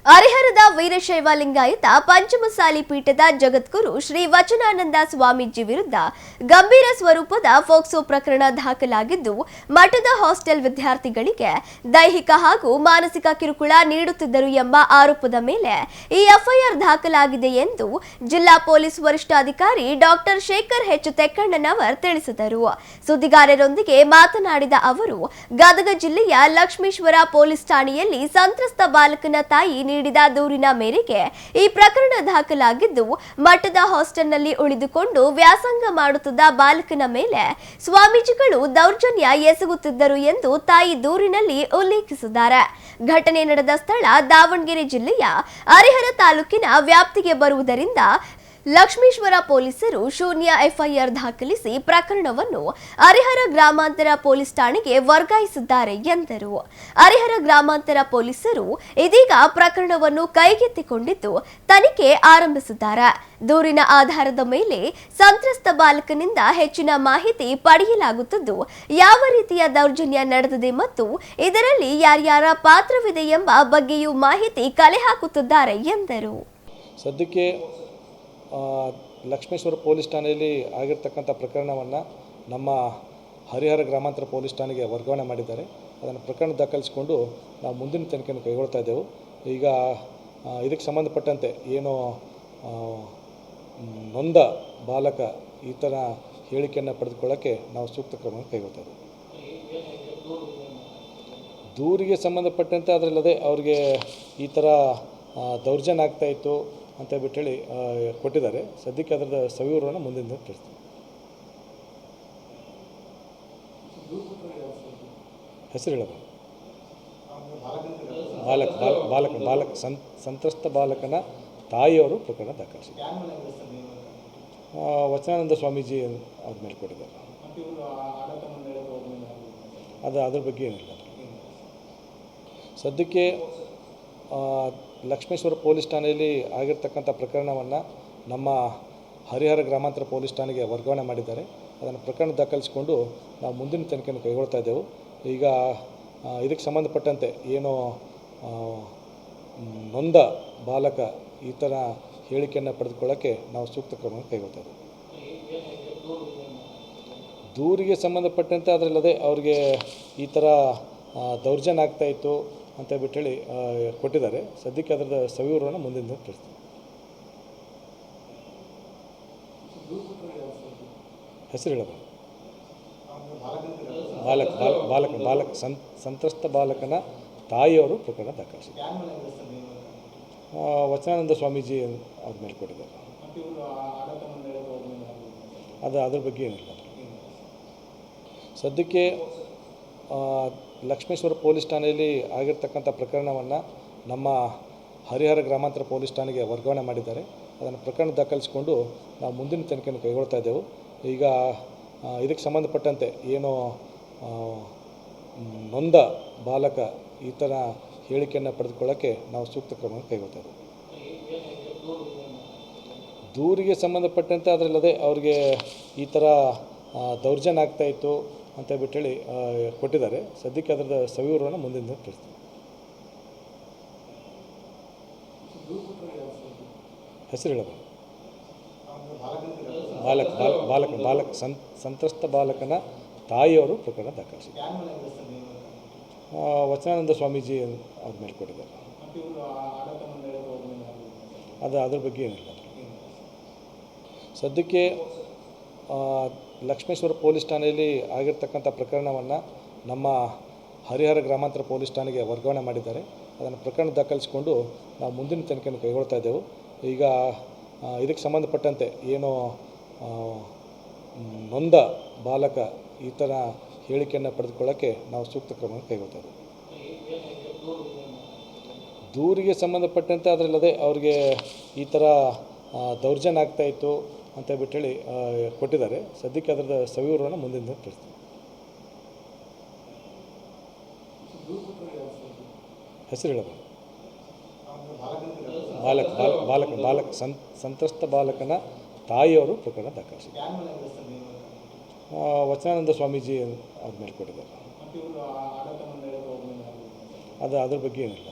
ಹರಿಹರದ ವೀರಶೈವ ಲಿಂಗಾಯತ ಪಂಚಮಸಾಲಿ ಪೀಠದ ಜಗದ್ಗುರು ಶ್ರೀ ವಚನಾನಂದ ಸ್ವಾಮೀಜಿ ವಿರುದ್ಧ ಗಂಭೀರ ಸ್ವರೂಪದ ಫೋಕ್ಸೋ ಪ್ರಕರಣ ದಾಖಲಾಗಿದ್ದು, ಮಠದ ಹಾಸ್ಟೆಲ್ ವಿದ್ಯಾರ್ಥಿಗಳಿಗೆ ದೈಹಿಕ ಹಾಗೂ ಮಾನಸಿಕ ಕಿರುಕುಳ ನೀಡುತ್ತಿದ್ದರು ಎಂಬ ಆರೋಪದ ಮೇಲೆ ಈ ಎಫ್ಐಆರ್ ದಾಖಲಾಗಿದೆ ಎಂದು ಜಿಲ್ಲಾ ಪೊಲೀಸ್ ವರಿಷ್ಠಾಧಿಕಾರಿ ಡಾಕ್ಟರ್ ಶೇಖರ್ ಎಚ್ ತೆಕ್ಕಣ್ಣನವರ್ ತಿಳಿಸಿದರು. ಸುದ್ದಿಗಾರರೊಂದಿಗೆ ಮಾತನಾಡಿದ ಅವರು, ಗದಗ ಜಿಲ್ಲೆಯ ಲಕ್ಷ್ಮೇಶ್ವರ ಪೊಲೀಸ್ ಠಾಣೆಯಲ್ಲಿ ಸಂತ್ರಸ್ತ ಬಾಲಕನ ತಾಯಿ ನೀಡಿದ ದೂರಿನ ಮೇರೆಗೆ ಈ ಪ್ರಕರಣ ದಾಖಲಾಗಿದ್ದು, ಮಠದ ಹಾಸ್ಟೆಲ್ನಲ್ಲಿ ಉಳಿದುಕೊಂಡು ವ್ಯಾಸಂಗ ಮಾಡುತ್ತಿದ್ದ ಬಾಲಕನ ಮೇಲೆ ಸ್ವಾಮೀಜಿಗಳು ದೌರ್ಜನ್ಯ ಎಸಗುತ್ತಿದ್ದರು ಎಂದು ತಾಯಿ ದೂರಿನಲ್ಲಿ ಉಲ್ಲೇಖಿಸಿದ್ದಾರೆ. ಘಟನೆ ನಡೆದ ಸ್ಥಳ ದಾವಣಗೆರೆ ಜಿಲ್ಲೆಯ ಹರಿಹರ ತಾಲೂಕಿನ ವ್ಯಾಪ್ತಿಗೆ ಬರುವುದರಿಂದ ಲಕ್ಷ್ಮೇಶ್ವರ ಪೊಲೀಸರು ಶೂನ್ಯ ಎಫ್ಐಆರ್ ದಾಖಲಿಸಿ ಪ್ರಕರಣವನ್ನು ಹರಿಹರ ಗ್ರಾಮಾಂತರ ಪೊಲೀಸ್ ಠಾಣೆಗೆ ವರ್ಗಾಯಿಸಿದ್ದಾರೆ ಎಂದರು. ಹರಿಹರ ಗ್ರಾಮಾಂತರ ಪೊಲೀಸರು ಇದೀಗ ಪ್ರಕರಣವನ್ನು ಕೈಗೆತ್ತಿಕೊಂಡಿದ್ದು ತನಿಖೆ ಆರಂಭಿಸಿದ್ದಾರೆ. ದೂರಿನ ಆಧಾರದ ಮೇಲೆ ಸಂತ್ರಸ್ತ ಬಾಲಕನಿಂದ ಹೆಚ್ಚಿನ ಮಾಹಿತಿ ಪಡೆಯಲಾಗುತ್ತಿದ್ದು, ಯಾವ ರೀತಿಯ ದೌರ್ಜನ್ಯ ನಡೆದಿದೆ ಮತ್ತು ಇದರಲ್ಲಿ ಯಾರ್ಯಾರ ಪಾತ್ರವಿದೆ ಎಂಬ ಬಗ್ಗೆಯೂ ಮಾಹಿತಿ ಕಲೆ ಹಾಕುತ್ತಿದ್ದಾರೆ ಎಂದರು. ಸದ್ಯಕ್ಕೆ ಲಕ್ಷ್ಮೇಶ್ವರ ಪೊಲೀಸ್ ಠಾಣೆಯಲ್ಲಿ ಆಗಿರ್ತಕ್ಕಂಥ ಪ್ರಕರಣವನ್ನು ನಮ್ಮ ಹರಿಹರ ಗ್ರಾಮಾಂತರ ಪೊಲೀಸ್ ಠಾಣೆಗೆ ವರ್ಗಾವಣೆ ಮಾಡಿದ್ದಾರೆ. ಅದನ್ನು ಪ್ರಕರಣ ದಾಖಲಿಸಿಕೊಂಡು ನಾವು ಮುಂದಿನ ತನಿಖೆಯನ್ನು ಕೈಗೊಳ್ತಾ ಇದ್ದೆವು. ಈಗ ಇದಕ್ಕೆ ಸಂಬಂಧಪಟ್ಟಂತೆ ಏನು ನೊಂದ ಬಾಲಕ ಈ ಥರ ಹೇಳಿಕೆಯನ್ನು ಪಡೆದುಕೊಳ್ಳೋಕ್ಕೆ ನಾವು ಸೂಕ್ತ ಕ್ರಮವನ್ನು ಕೈಗೊಳ್ತಾ ಇದ್ದೇವೆ. ದೂರಿಗೆ ಸಂಬಂಧಪಟ್ಟಂತೆ ಅದರಲ್ಲದೆ ಅವ್ರಿಗೆ ಈ ಥರ ದೌರ್ಜನ್ಯ ಆಗ್ತಾಯಿತ್ತು ಅಂತ ಬಿಟ್ಟೇಳಿ ಕೊಟ್ಟಿದ್ದಾರೆ. ಸದ್ಯಕ್ಕೆ ಅದರ ಸವಿವರವನ್ನು ಮುಂದಿನ ತಿಳಿಸ್ತೀವಿ. ಹೆಸರು ಹೇಳೋದು ಬಾಲಕ ಸಂತ್ರಸ್ತ ಬಾಲಕನ ತಾಯಿಯವರು ಪ್ರಕರಣ ದಾಖಲಿಸಿದ್ದಾರೆ. ವಚನಾನಂದ ಸ್ವಾಮೀಜಿ ಅವ್ರ ಮೇಲೆ ಕೊಟ್ಟಿದ್ದಾರೆ. ಅದ್ರ ಬಗ್ಗೆ ಏನಿಲ್ಲ. ಸದ್ಯಕ್ಕೆ ಲಕ್ಷ್ಮೇಶ್ವರ ಪೊಲೀಸ್ ಠಾಣೆಯಲ್ಲಿ ಆಗಿರ್ತಕ್ಕಂಥ ಪ್ರಕರಣವನ್ನು ನಮ್ಮ ಹರಿಹರ ಗ್ರಾಮಾಂತರ ಪೊಲೀಸ್ ಠಾಣೆಗೆ ವರ್ಗಾವಣೆ ಮಾಡಿದ್ದಾರೆ. ಅದನ್ನು ಪ್ರಕರಣ ದಾಖಲಿಸಿಕೊಂಡು ನಾವು ಮುಂದಿನ ತನಿಖೆಯನ್ನು ಕೈಗೊಳ್ತಾ ಇದ್ದೆವು. ಈಗ ಇದಕ್ಕೆ ಸಂಬಂಧಪಟ್ಟಂತೆ ಏನು ನೊಂದ ಬಾಲಕ ಈ ಥರ ಹೇಳಿಕೆಯನ್ನು ಪಡೆದುಕೊಳ್ಳೋಕ್ಕೆ ನಾವು ಸೂಕ್ತ ಕ್ರಮವನ್ನು ಕೈಗೊಳ್ತಾ ಇದ್ದೇವೆ. ದೂರಿಗೆ ಸಂಬಂಧಪಟ್ಟಂತೆ ಅದರಲ್ಲದೆ ಅವ್ರಿಗೆ ಈ ಥರ ದೌರ್ಜನ್ಯ ಆಗ್ತಾಯಿತ್ತು ಅಂತ ಬಿಟ್ಟೇಳಿ ಕೊಟ್ಟಿದ್ದಾರೆ. ಸದ್ಯಕ್ಕೆ ಅದರ ಸವಿವರವನ್ನು ಮುಂದಿನ ತಿಳಿಸ್ತೀವಿ. ಹೆಸರು ಹೇಳೋದು ಬಾಲಕ ಸಂತ್ರಸ್ತ ಬಾಲಕನ ತಾಯಿಯವರು ಪ್ರಕರಣ ದಾಖಲಿಸಿದ್ದಾರೆ. ವಚನಾನಂದ ಸ್ವಾಮೀಜಿ ಅವ್ರ ಮೇಲೆ ಕೊಟ್ಟಿದ್ದಾರೆ. ಅದ್ರ ಬಗ್ಗೆ ಏನಿಲ್ಲ. ಸದ್ಯಕ್ಕೆ ಲಕ್ಷ್ಮೇಶ್ವರ ಪೊಲೀಸ್ ಠಾಣೆಯಲ್ಲಿ ಆಗಿರ್ತಕ್ಕಂಥ ಪ್ರಕರಣವನ್ನು ನಮ್ಮ ಹರಿಹರ ಗ್ರಾಮಾಂತರ ಪೊಲೀಸ್ ಠಾಣೆಗೆ ವರ್ಗಾವಣೆ ಮಾಡಿದ್ದಾರೆ. ಅದನ್ನು ಪ್ರಕರಣ ದಾಖಲಿಸಿಕೊಂಡು ನಾವು ಮುಂದಿನ ತನಿಖೆಯನ್ನು ಕೈಗೊಳ್ತಾ ಇದ್ದೆವು. ಈಗ ಇದಕ್ಕೆ ಸಂಬಂಧಪಟ್ಟಂತೆ ಏನು ನೊಂದ ಬಾಲಕ ಈ ಥರ ಹೇಳಿಕೆಯನ್ನು ಪಡೆದುಕೊಳ್ಳೋಕ್ಕೆ ನಾವು ಸೂಕ್ತ ಕ್ರಮವನ್ನು ಕೈಗೊಳ್ತಾ ಇದ್ದೇವೆ. ದೂರಿಗೆ ಸಂಬಂಧಪಟ್ಟಂತೆ ಅದರಲ್ಲದೆ ಅವ್ರಿಗೆ ಈ ಥರ ದೌರ್ಜನ್ಯ ಆಗ್ತಾಯಿತ್ತು ಅಂತ ಬಿಟ್ಟೇಳಿ ಕೊಟ್ಟಿದ್ದಾರೆ. ಸದ್ಯಕ್ಕೆ ಅದರ ಸವಿವರವನ್ನು ಮುಂದಿನ ತಿಳಿಸ್ತೀವಿ. ಹೆಸರು ಹೇಳೋದು ಬಾಲಕ ಸಂತ್ರಸ್ತ ಬಾಲಕನ ತಾಯಿಯವರು ಪ್ರಕರಣ ದಾಖಲಿಸಿದ್ದಾರೆ. ವಚನಾನಂದ ಸ್ವಾಮೀಜಿ ಅವ್ರ ಮೇಲೆ ಕೊಟ್ಟಿದ್ದಾರೆ. ಅದ್ರ ಬಗ್ಗೆ ಏನಿಲ್ಲ. ಸದ್ಯಕ್ಕೆ ಲಕ್ಷ್ಮೇಶ್ವರ ಪೊಲೀಸ್ ಠಾಣೆಯಲ್ಲಿ ಆಗಿರ್ತಕ್ಕಂಥ ಪ್ರಕರಣವನ್ನು ನಮ್ಮ ಹರಿಹರ ಗ್ರಾಮಾಂತರ ಪೊಲೀಸ್ ಠಾಣೆಗೆ ವರ್ಗಾವಣೆ ಮಾಡಿದ್ದಾರೆ. ಅದನ್ನು ಪ್ರಕರಣ ದಾಖಲಿಸಿಕೊಂಡು ನಾವು ಮುಂದಿನ ತನಿಖೆಯನ್ನು ಕೈಗೊಳ್ತಾ ಇದ್ದೆವು. ಈಗ ಇದಕ್ಕೆ ಸಂಬಂಧಪಟ್ಟಂತೆ ಏನು ನೊಂದ ಬಾಲಕ ಈ ಥರ ಹೇಳಿಕೆಯನ್ನು ಪಡೆದುಕೊಳ್ಳೋಕ್ಕೆ ನಾವು ಸೂಕ್ತ ಕ್ರಮವನ್ನು ಕೈಗೊಳ್ತಾ ಇದ್ದೇವೆ. ದೂರಿಗೆ ಸಂಬಂಧಪಟ್ಟಂತೆ ಅದರಲ್ಲದೆ ಅವ್ರಿಗೆ ಈ ಥರ ದೌರ್ಜನ್ಯ ಆಗ್ತಾಯಿತ್ತು ಅಂತ ಬಿಟ್ಟೇಳಿ ಕೊಟ್ಟಿದ್ದಾರೆ. ಸದ್ಯಕ್ಕೆ ಅದರ ಸವಿವರವನ್ನು ಮುಂದಿನ ತಿಳಿಸ್ತೀವಿ. ಹೆಸರು ಹೇಳೋದು ಬಾಲಕ ಸಂತ್ರಸ್ತ ಬಾಲಕನ ತಾಯಿಯವರು ಪ್ರಕರಣ ದಾಖಲಿಸಿದ್ದಾರೆ. ವಚನಾನಂದ ಸ್ವಾಮೀಜಿ ಅವ್ರ ಮೇಲೆ ಕೊಟ್ಟಿದ್ದಾರೆ. ಅದ್ರ ಬಗ್ಗೆ ಏನಿಲ್ಲ.